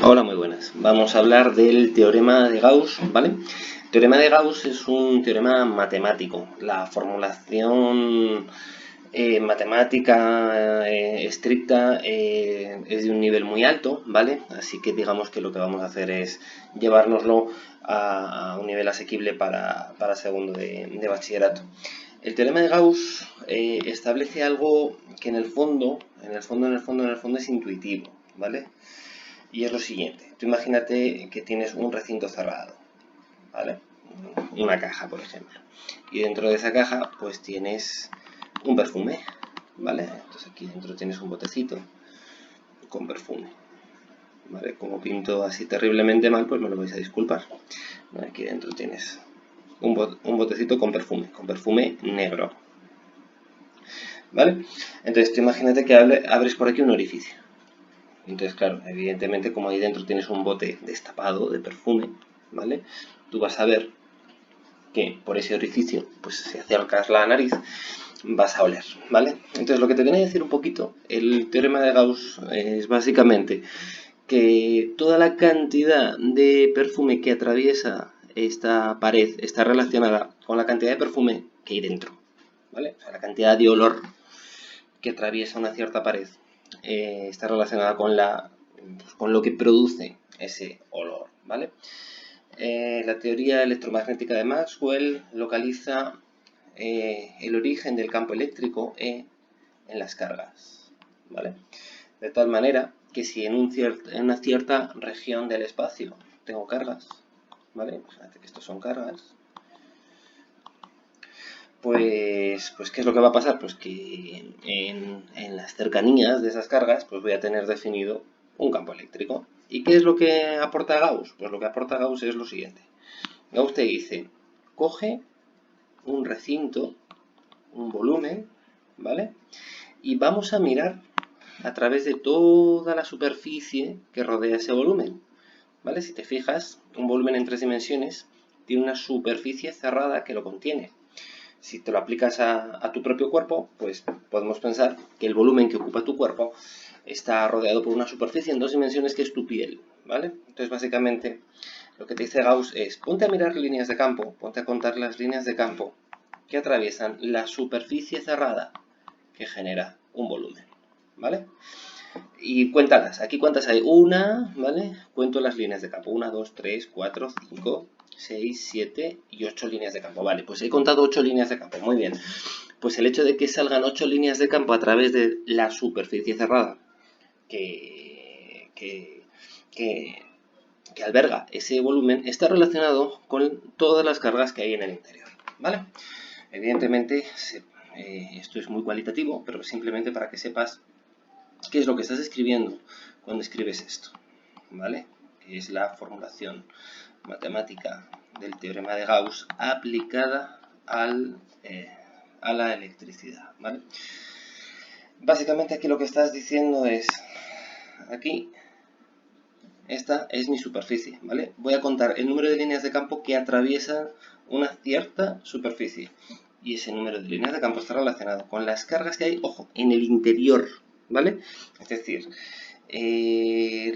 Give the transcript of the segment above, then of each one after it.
Hola, muy buenas. Vamos a hablar del teorema de Gauss, ¿vale? El teorema de Gauss es un teorema matemático. La formulación matemática estricta es de un nivel muy alto, ¿vale? Así que digamos que lo que vamos a hacer es llevárnoslo a un nivel asequible para segundo de bachillerato. El teorema de Gauss establece algo que en el fondo es intuitivo, ¿vale? Y es lo siguiente, tú imagínate que tienes un recinto cerrado, ¿vale? Una caja, por ejemplo. Y dentro de esa caja, pues tienes un perfume, ¿vale? Entonces aquí dentro tienes un botecito con perfume, ¿vale? Como pinto así terriblemente mal, pues me lo vais a disculpar. Aquí dentro tienes un botecito con perfume negro, ¿vale? Entonces tú imagínate que abres por aquí un orificio. Entonces, claro, evidentemente, como ahí dentro tienes un bote destapado de perfume, ¿vale? Tú vas a ver que por ese orificio, pues si acercas la nariz, vas a oler, ¿vale? Entonces, lo que te viene a decir un poquito, el teorema de Gauss es básicamente que toda la cantidad de perfume que atraviesa esta pared está relacionada con la cantidad de perfume que hay dentro, ¿vale? O sea, la cantidad de olor que atraviesa una cierta pared está relacionada con lo que produce ese olor, ¿vale? La teoría electromagnética de Maxwell localiza el origen del campo eléctrico en las cargas, ¿vale? De tal manera que si en una cierta región del espacio tengo cargas, ¿vale? Imagínate que estos son cargas, pues ¿qué es lo que va a pasar? Pues que en las cercanías de esas cargas pues voy a tener definido un campo eléctrico. ¿Y qué es lo que aporta Gauss? Pues lo que aporta Gauss es lo siguiente. Gauss te dice, coge un recinto, un volumen, ¿vale? Y vamos a mirar a través de toda la superficie que rodea ese volumen, ¿vale? Si te fijas, un volumen en 3 dimensiones tiene una superficie cerrada que lo contiene. Si te lo aplicas a tu propio cuerpo, pues podemos pensar que el volumen que ocupa tu cuerpo está rodeado por una superficie en 2 dimensiones que es tu piel, ¿vale? Entonces, básicamente, lo que te dice Gauss es, ponte a mirar líneas de campo, ponte a contar las líneas de campo que atraviesan la superficie cerrada que genera un volumen, ¿vale? Y cuéntalas, aquí cuántas hay, una, ¿vale? Cuento las líneas de campo, 1, 2, 3, 4, 5, 6, 7 y 8 líneas de campo. Vale, pues he contado 8 líneas de campo, muy bien. Pues el hecho de que salgan 8 líneas de campo a través de la superficie cerrada que alberga ese volumen está relacionado con todas las cargas que hay en el interior, ¿vale? Evidentemente, esto es muy cualitativo, pero simplemente para que sepas qué es lo que estás escribiendo cuando escribes esto, ¿vale? Que es la formulación matemática del teorema de Gauss aplicada a la electricidad, ¿vale? Básicamente aquí lo que estás diciendo es, aquí, esta es mi superficie, ¿vale? Voy a contar el número de líneas de campo que atraviesan una cierta superficie. Y ese número de líneas de campo está relacionado con las cargas que hay, ojo, en el interior, ¿vale? Es decir,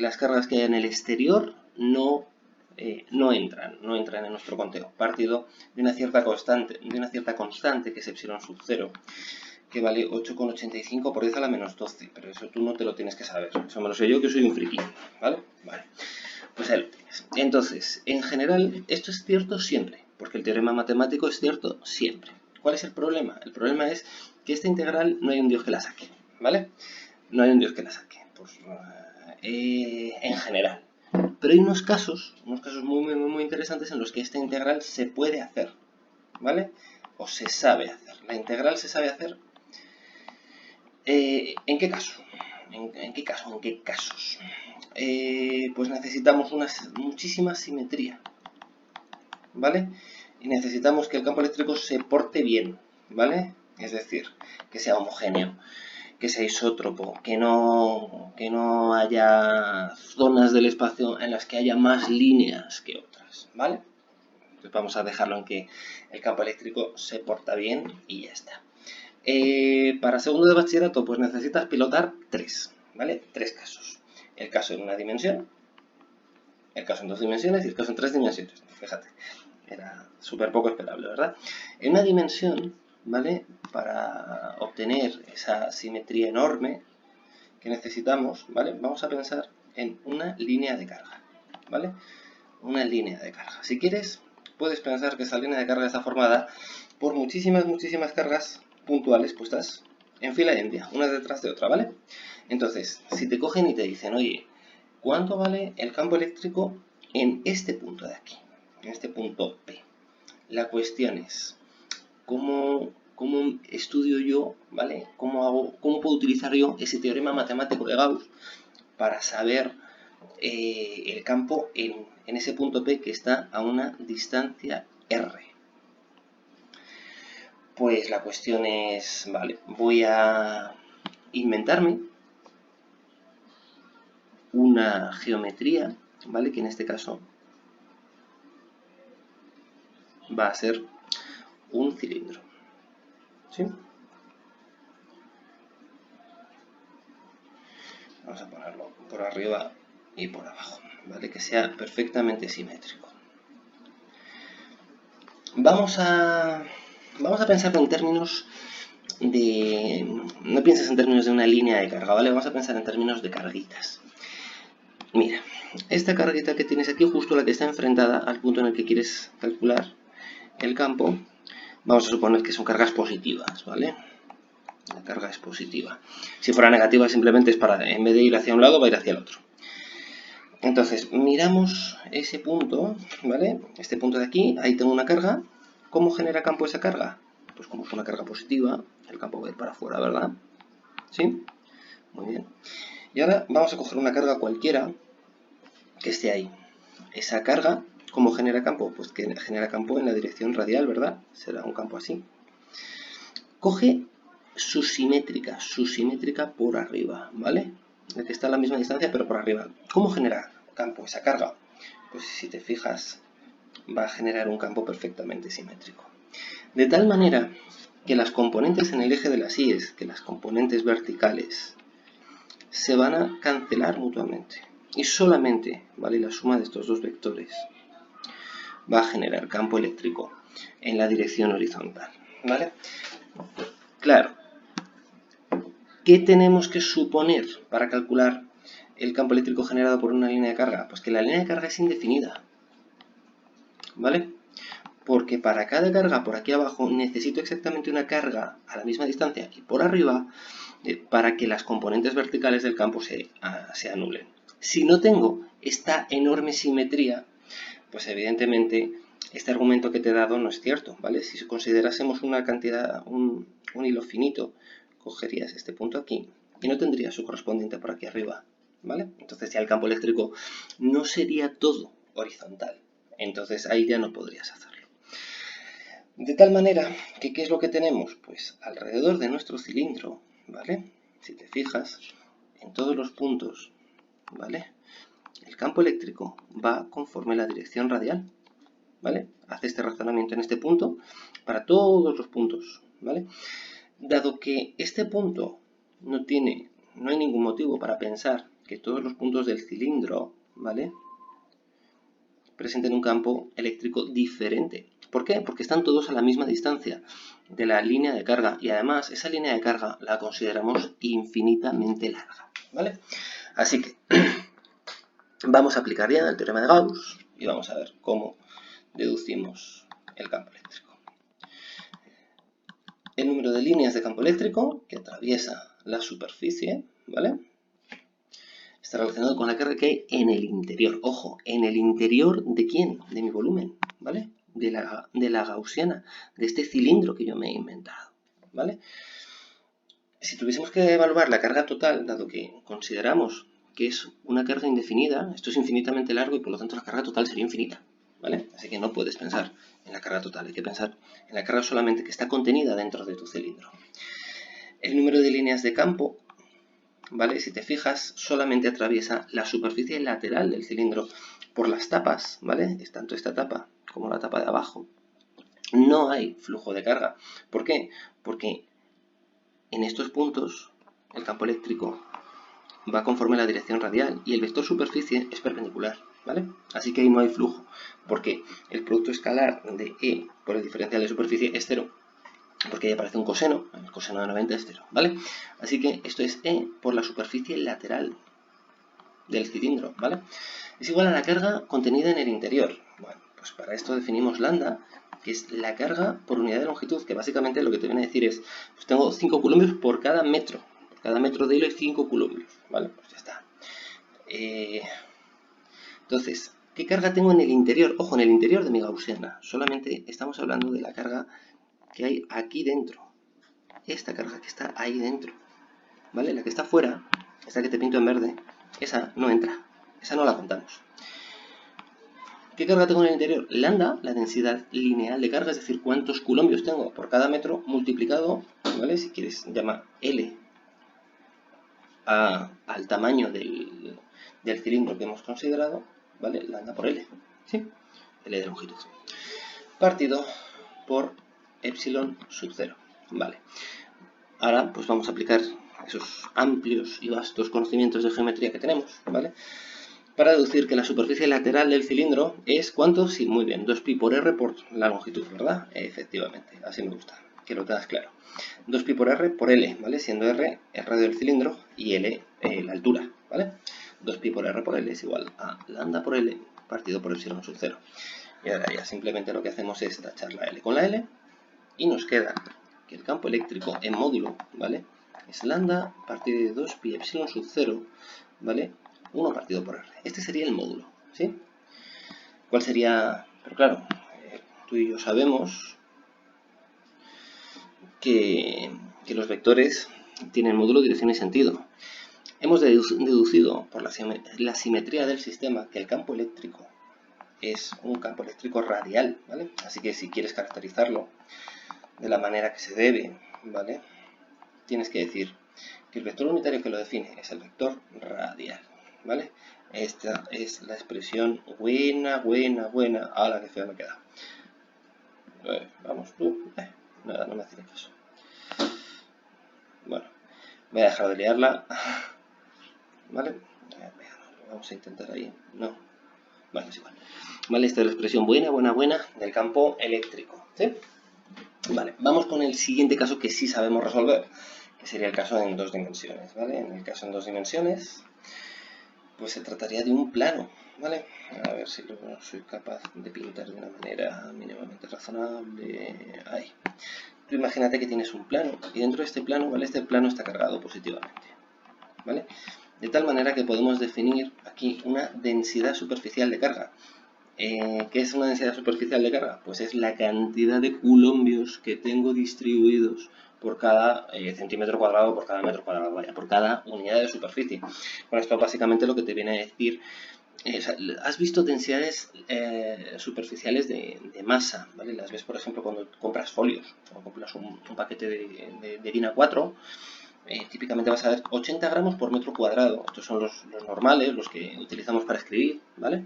las cargas que hay en el exterior no entran en nuestro conteo, partido de una cierta constante que es epsilon sub 0, que vale 8,85 por 10 a la menos 12, pero eso tú no te lo tienes que saber, eso me lo sé yo que soy un friki, ¿vale? Vale, pues ahí lo tienes. Entonces, en general, esto es cierto siempre, porque el teorema matemático es cierto siempre. ¿Cuál es el problema? El problema es que esta integral no hay un dios que la saque, ¿vale? No hay un dios que la saque, pues, en general. Pero hay unos casos muy interesantes en los que esta integral se puede hacer, ¿vale? O se sabe hacer. La integral se sabe hacer. ¿En qué caso? ¿En qué casos? Pues necesitamos muchísima simetría, ¿vale? Y necesitamos que el campo eléctrico se porte bien, ¿vale? Es decir, que sea homogéneo, que sea isótropo, que no haya zonas del espacio en las que haya más líneas que otras, ¿vale? Entonces vamos a dejarlo en que el campo eléctrico se porta bien y ya está. Para segundo de bachillerato, pues necesitas pilotar 3, ¿vale? 3 casos. El caso en una dimensión, el caso en 2 dimensiones y el caso en 3 dimensiones. Fíjate, era súper poco esperable, ¿verdad? En una dimensión, ¿vale? Para obtener esa simetría enorme que necesitamos, ¿vale? Vamos a pensar en una línea de carga, ¿vale? Una línea de carga. Si quieres, puedes pensar que esa línea de carga está formada por muchísimas cargas puntuales puestas en fila india, una detrás de otra, ¿vale? Entonces, si te cogen y te dicen, oye, ¿cuánto vale el campo eléctrico en este punto de aquí? En este punto P. La cuestión es, ¿cómo estudio yo, ¿vale? ¿Cómo puedo utilizar yo ese teorema matemático de Gauss para saber el campo en ese punto P que está a una distancia R? Pues la cuestión es, vale, voy a inventarme una geometría, ¿vale? Que en este caso va a ser un cilindro, ¿sí? Vamos a ponerlo por arriba y por abajo, ¿vale? Que sea perfectamente simétrico. Vamos a pensar en términos de... No pienses en términos de una línea de carga, ¿vale? Vamos a pensar en términos de carguitas. Mira, esta carguita que tienes aquí, justo la que está enfrentada al punto en el que quieres calcular el campo, vamos a suponer que son cargas positivas, ¿vale? La carga es positiva. Si fuera negativa, simplemente es para, en vez de ir hacia un lado, va a ir hacia el otro. Entonces, miramos ese punto, ¿vale? Este punto de aquí, ahí tengo una carga. ¿Cómo genera campo esa carga? Pues como es una carga positiva, el campo va a ir para afuera, ¿verdad? ¿Sí? Muy bien. Y ahora vamos a coger una carga cualquiera que esté ahí. Esa carga, ¿cómo genera campo? Pues que genera campo en la dirección radial, ¿verdad? Será un campo así. Coge su simétrica por arriba, ¿vale? La que está a la misma distancia, pero por arriba. ¿Cómo genera campo esa carga? Pues si te fijas, va a generar un campo perfectamente simétrico. De tal manera que las componentes en el eje de las íes, que las componentes verticales, se van a cancelar mutuamente. Y solamente, ¿vale? La suma de estos dos vectores va a generar campo eléctrico en la dirección horizontal, ¿vale? Claro, ¿qué tenemos que suponer para calcular el campo eléctrico generado por una línea de carga? Pues que la línea de carga es indefinida, ¿vale? Porque para cada carga por aquí abajo necesito exactamente una carga a la misma distancia y por arriba para que las componentes verticales del campo se anulen. Si no tengo esta enorme simetría, pues evidentemente este argumento que te he dado no es cierto, ¿vale? Si considerásemos una cantidad, un hilo finito, cogerías este punto aquí y no tendría su correspondiente por aquí arriba, ¿vale? Entonces ya el campo eléctrico no sería todo horizontal, entonces ahí ya no podrías hacerlo. De tal manera que, ¿qué es lo que tenemos? Pues alrededor de nuestro cilindro, ¿vale? Si te fijas, en todos los puntos, ¿vale? El campo eléctrico va conforme a la dirección radial, ¿vale? Hace este razonamiento en este punto para todos los puntos, ¿vale? Dado que este punto no hay ningún motivo para pensar que todos los puntos del cilindro, ¿vale?, presenten un campo eléctrico diferente. ¿Por qué? Porque están todos a la misma distancia de la línea de carga y además esa línea de carga la consideramos infinitamente larga, ¿vale? Así que vamos a aplicar ya el teorema de Gauss y vamos a ver cómo deducimos el campo eléctrico. El número de líneas de campo eléctrico que atraviesa la superficie, ¿vale?, está relacionado con la carga que hay en el interior. Ojo, ¿en el interior de quién? De mi volumen, ¿vale? De la gaussiana, de este cilindro que yo me he inventado, ¿vale? Si tuviésemos que evaluar la carga total, dado que consideramos que es una carga indefinida, esto es infinitamente largo y por lo tanto la carga total sería infinita, ¿vale? Así que no puedes pensar en la carga total, hay que pensar en la carga solamente que está contenida dentro de tu cilindro. El número de líneas de campo, ¿vale?, si te fijas, solamente atraviesa la superficie lateral del cilindro por las tapas, ¿vale? Es tanto esta tapa como la tapa de abajo. No hay flujo de carga. ¿Por qué? Porque en estos puntos el campo eléctrico va conforme a la dirección radial y el vector superficie es perpendicular, ¿vale? Así que ahí no hay flujo, porque el producto escalar de E por el diferencial de superficie es 0, porque ahí aparece un coseno, el coseno de 90 es 0, ¿vale? Así que esto es E por la superficie lateral del cilindro, ¿vale? Es igual a la carga contenida en el interior. Bueno, pues para esto definimos lambda, que es la carga por unidad de longitud, que básicamente lo que te viene a decir es, pues tengo 5 coulombs por cada metro de hilo hay 5 coulombs, ¿vale? Pues ya está. Entonces, ¿qué carga tengo en el interior? Ojo, en el interior de mi gaussiana, solamente estamos hablando de la carga que hay aquí dentro. Esta carga que está ahí dentro, ¿vale? La que está fuera, esta que te pinto en verde, esa no entra, esa no la contamos. ¿Qué carga tengo en el interior? Lambda, la densidad lineal de carga, es decir, cuántos coulombios tengo por cada metro multiplicado, ¿vale? Si quieres, llama L al tamaño del cilindro que hemos considerado, ¿vale? Lambda por L, ¿sí? L de longitud. Partido por epsilon sub 0, ¿vale? Ahora, pues vamos a aplicar esos amplios y vastos conocimientos de geometría que tenemos, ¿vale? Para deducir que la superficie lateral del cilindro es, ¿cuánto? Sí, muy bien, 2pi por r por la longitud, ¿verdad? Efectivamente, así me gusta, que lo tengas claro. 2pi por r por L, ¿vale? Siendo r el radio del cilindro y L la altura, ¿vale? 2pi por r por L es igual a lambda por L partido por epsilon sub 0. Y ahora ya simplemente lo que hacemos es tachar la L con la L y nos queda que el campo eléctrico en módulo, ¿vale? Es lambda partido de 2pi epsilon sub 0, ¿vale? 1 partido por R. Este sería el módulo, ¿sí? ¿Cuál sería? Pero claro, tú y yo sabemos que los vectores tienen módulo, dirección y sentido. Hemos deducido por la simetría del sistema que el campo eléctrico es un campo eléctrico radial, ¿vale? Así que si quieres caracterizarlo de la manera que se debe, ¿vale? Tienes que decir que el vector unitario que lo define es el vector radial, ¿vale? Esta es la expresión buena. ¡Hala, qué feo me queda! Vamos, nada, no me hace ni caso. Bueno, voy a dejar de liarla, ¿vale? Vamos a intentar ahí, no. Vale, es igual. Vale, esta es la expresión buena del campo eléctrico, ¿sí? Vale, vamos con el siguiente caso que sí sabemos resolver, que sería el caso en 2 dimensiones, ¿vale? En el caso en 2 dimensiones, pues se trataría de un plano, ¿vale? A ver si lo soy capaz de pintar de una manera mínimamente razonable. Ahí. Tú imagínate que tienes un plano y dentro de este plano, ¿vale? Este plano está cargado positivamente, ¿vale? De tal manera que podemos definir aquí una densidad superficial de carga. ¿Qué es una densidad superficial de carga? Pues es la cantidad de coulombios que tengo distribuidos por cada centímetro cuadrado, por cada metro cuadrado, vaya, por cada unidad de superficie. Con esto básicamente lo que te viene a decir, o sea, has visto densidades superficiales de masa, ¿vale? Las ves, por ejemplo, cuando compras folios o compras un paquete de DIN A4, típicamente vas a ver 80 gramos por metro cuadrado. Estos son los normales, los que utilizamos para escribir, ¿vale?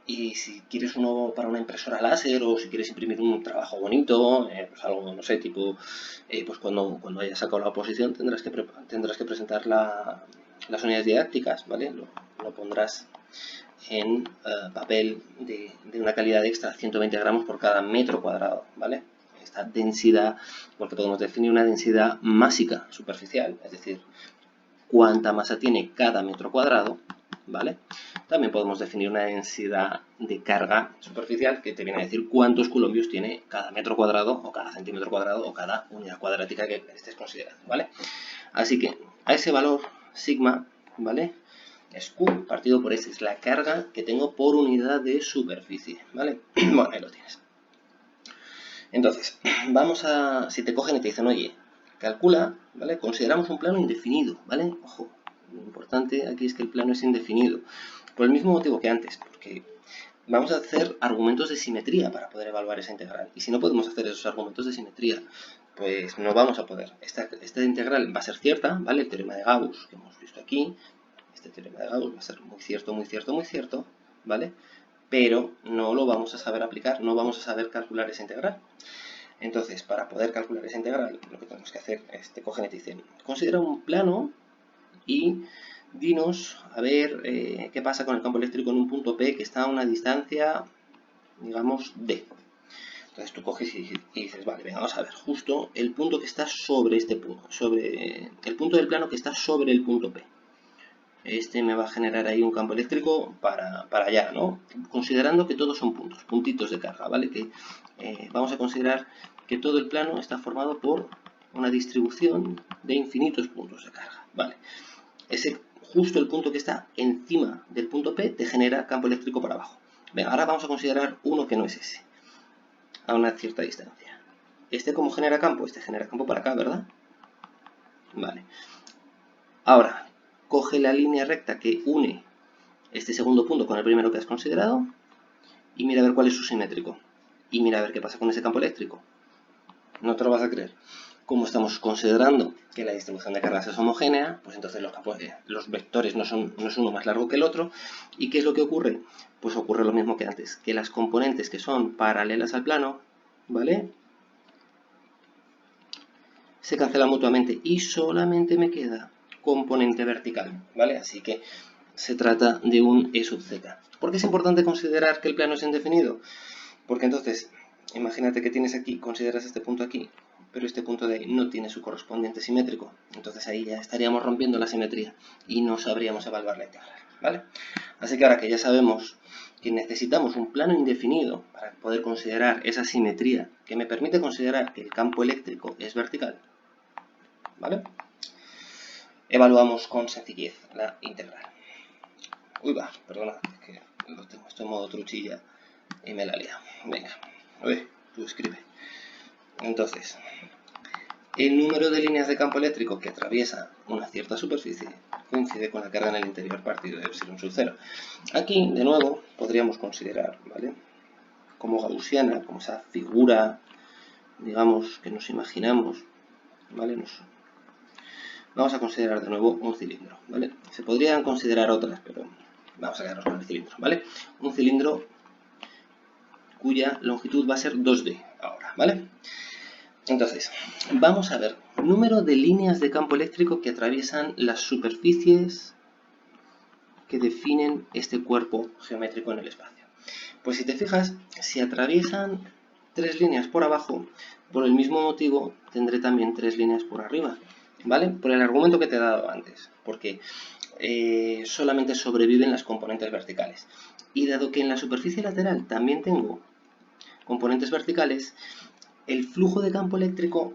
Y si quieres uno para una impresora láser o si quieres imprimir un trabajo bonito, pues algo, no sé, tipo, pues cuando hayas sacado la oposición tendrás que presentar las unidades didácticas, ¿vale? Lo pondrás en papel de una calidad extra, 120 gramos por cada metro cuadrado, ¿vale? Esta densidad, porque podemos definir una densidad másica superficial, es decir, cuánta masa tiene cada metro cuadrado, ¿vale? También podemos definir una densidad de carga superficial que te viene a decir cuántos coulombios tiene cada metro cuadrado o cada centímetro cuadrado o cada unidad cuadrática que estés considerando, ¿vale? Así que a ese valor sigma, ¿vale? Es Q partido por S, es la carga que tengo por unidad de superficie, ¿vale? Bueno, ahí lo tienes. Entonces, vamos a, si te cogen y te dicen, oye, calcula, ¿vale? Consideramos un plano indefinido, ¿vale? Ojo, lo importante aquí es que el plano es indefinido. Por el mismo motivo que antes, porque vamos a hacer argumentos de simetría para poder evaluar esa integral. Y si no podemos hacer esos argumentos de simetría, pues no vamos a poder. Esta integral va a ser cierta, ¿vale? El teorema de Gauss que hemos visto aquí, este teorema de Gauss va a ser muy cierto, ¿vale? Pero no lo vamos a saber aplicar, no vamos a saber calcular esa integral. Entonces, para poder calcular esa integral, lo que tenemos que hacer es, te cogen y te dicen, considera un plano y dinos, a ver, qué pasa con el campo eléctrico en un punto P que está a una distancia, digamos, D. Entonces tú coges y dices, vale, venga, vamos a ver, justo el punto que está sobre este punto, sobre el punto del plano que está sobre el punto P. Este me va a generar ahí un campo eléctrico para allá, ¿no? Considerando que todos son puntos, puntitos de carga, ¿vale? Que vamos a considerar que todo el plano está formado por una distribución de infinitos puntos de carga, ¿vale? Justo el punto que está encima del punto P te genera campo eléctrico para abajo. Venga, ahora vamos a considerar uno que no es ese, a una cierta distancia. ¿Este cómo genera campo? Este genera campo para acá, ¿verdad? Vale. Ahora, coge la línea recta que une este segundo punto con el primero que has considerado y mira a ver cuál es su simétrico. Y mira a ver qué pasa con ese campo eléctrico. No te lo vas a creer. Como estamos considerando que la distribución de cargas es homogénea, pues entonces los vectores no es uno más largo que el otro. ¿Y qué es lo que ocurre? Pues ocurre lo mismo que antes, que las componentes que son paralelas al plano, ¿vale?, se cancelan mutuamente y solamente me queda componente vertical, ¿vale? Así que se trata de un E sub z. ¿Por qué es importante considerar que el plano es indefinido? Porque entonces, imagínate que tienes aquí, consideras este punto aquí, pero este punto de ahí no tiene su correspondiente simétrico. Entonces ahí ya estaríamos rompiendo la simetría y no sabríamos evaluar la integral, ¿vale? Así que ahora que ya sabemos que necesitamos un plano indefinido para poder considerar esa simetría que me permite considerar que el campo eléctrico es vertical, ¿vale?, evaluamos con sencillez la integral. Uy, va, perdona, es que lo tengo esto en modo truchilla y me la lía. Venga, a ver, tú escribe. Entonces, el número de líneas de campo eléctrico que atraviesa una cierta superficie coincide con la carga en el interior partido de epsilon sub 0. Aquí, de nuevo, podríamos considerar, ¿vale?, como gaussiana, como esa figura, digamos, que nos imaginamos, ¿vale? Vamos a considerar de nuevo un cilindro, ¿vale? Se podrían considerar otras, pero vamos a quedarnos con el cilindro, ¿vale? Un cilindro cuya longitud va a ser 2D ahora, ¿vale? Entonces, vamos a ver número de líneas de campo eléctrico que atraviesan las superficies que definen este cuerpo geométrico en el espacio. Pues si te fijas, si atraviesan 3 líneas por abajo, por el mismo motivo tendré también 3 líneas por arriba, ¿vale? Por el argumento que te he dado antes, porque solamente sobreviven las componentes verticales. Y dado que en la superficie lateral también tengo componentes verticales, el flujo de campo eléctrico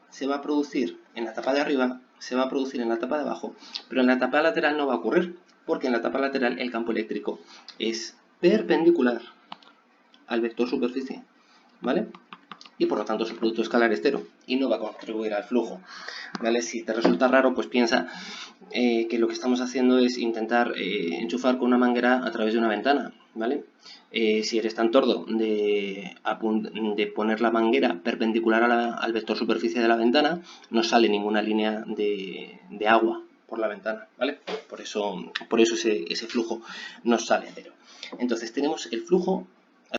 se va a producir en la tapa de arriba, se va a producir en la tapa de abajo, pero en la tapa lateral no va a ocurrir, porque en la tapa lateral el campo eléctrico es perpendicular al vector superficie, ¿vale? Y por lo tanto su producto escalar es cero y no va a contribuir al flujo, ¿vale? Si te resulta raro, pues piensa que lo que estamos haciendo es intentar enchufar con una manguera a través de una ventana, ¿vale? Si eres tan tordo de poner la manguera perpendicular al vector superficie de la ventana, no sale ninguna línea de agua por la ventana, ¿vale? Por eso ese flujo nos sale a cero. Entonces tenemos el flujo